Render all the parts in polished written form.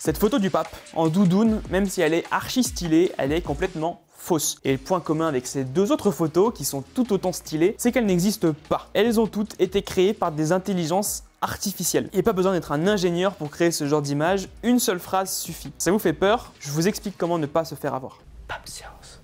Cette photo du pape en doudoune, même si elle est archi stylée, elle est complètement fausse. Et le point commun avec ces deux autres photos, qui sont tout autant stylées, c'est qu'elles n'existent pas. Elles ont toutes été créées par des intelligences artificielles. Il n'y a pas besoin d'être un ingénieur pour créer ce genre d'image, une seule phrase suffit. Ça vous fait peur? Je vous explique comment ne pas se faire avoir. Patience.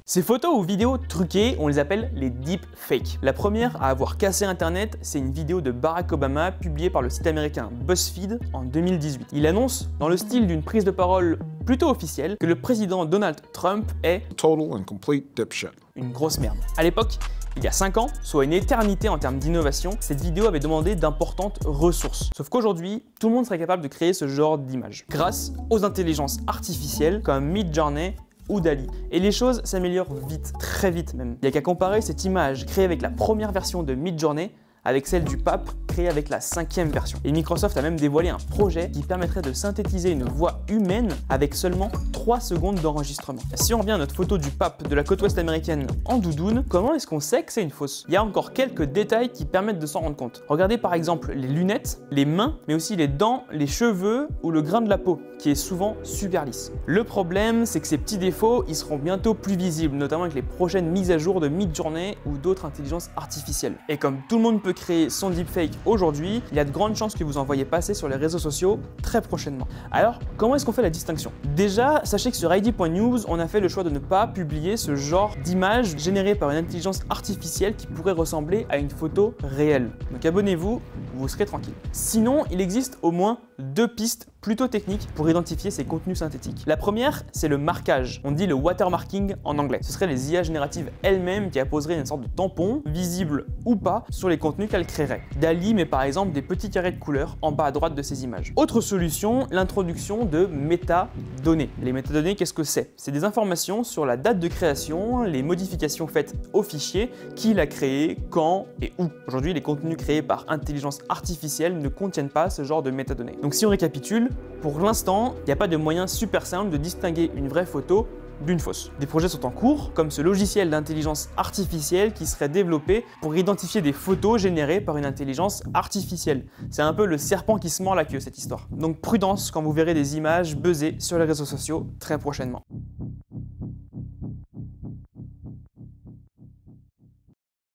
Ces photos ou vidéos truquées, on les appelle les deepfakes. La première à avoir cassé Internet, c'est une vidéo de Barack Obama publiée par le site américain BuzzFeed en 2018. Il annonce, dans le style d'une prise de parole plutôt officielle, que le président Donald Trump est total and complete dipshit. Une grosse merde. À l'époque, il y a 5 ans, soit une éternité en termes d'innovation, cette vidéo avait demandé d'importantes ressources. Sauf qu'aujourd'hui, tout le monde serait capable de créer ce genre d'image grâce aux intelligences artificielles comme Midjourney ou DALL-E. Et les choses s'améliorent vite, très vite même. Il n'y a qu'à comparer cette image créée avec la première version de Midjourney avec celle du pape créée avec la 5e version. Et Microsoft a même dévoilé un projet qui permettrait de synthétiser une voix humaine avec seulement 3 secondes d'enregistrement. Si on revient à notre photo du pape de la côte ouest américaine en doudoune, comment est-ce qu'on sait que c'est une fausse? Il y a encore quelques détails qui permettent de s'en rendre compte. Regardez par exemple les lunettes, les mains, mais aussi les dents, les cheveux ou le grain de la peau, qui est souvent super lisse. Le problème, c'est que ces petits défauts, ils seront bientôt plus visibles, notamment avec les prochaines mises à jour de Midjourney ou d'autres intelligences artificielles. Et comme tout le monde peut créer son deepfake aujourd'hui, il y a de grandes chances que vous en voyez passer sur les réseaux sociaux très prochainement. Alors, comment est-ce qu'on fait la distinction? Déjà, sachez que sur ID.news, on a fait le choix de ne pas publier ce genre d'image générée par une intelligence artificielle qui pourrait ressembler à une photo réelle. Donc abonnez-vous, vous serez tranquille. Sinon, il existe au moins 2 pistes plutôt techniques pour identifier ces contenus synthétiques. La première, c'est le marquage. On dit le watermarking en anglais. Ce serait les IA génératives elles-mêmes qui apposeraient une sorte de tampon, visible ou pas, sur les contenus qu'elles créeraient. DALL-E met par exemple des petits carrés de couleurs en bas à droite de ces images. Autre solution, l'introduction de métadonnées. Les métadonnées, qu'est-ce que c'est? C'est des informations sur la date de création, les modifications faites au fichier, qui l'a créé, quand et où. Aujourd'hui, les contenus créés par intelligence artificielle ne contiennent pas ce genre de métadonnées. Donc si on récapitule, pour l'instant, il n'y a pas de moyen super simple de distinguer une vraie photo d'une fausse. Des projets sont en cours, comme ce logiciel d'intelligence artificielle qui serait développé pour identifier des photos générées par une intelligence artificielle. C'est un peu le serpent qui se mord la queue, cette histoire. Donc prudence quand vous verrez des images buzzer sur les réseaux sociaux très prochainement.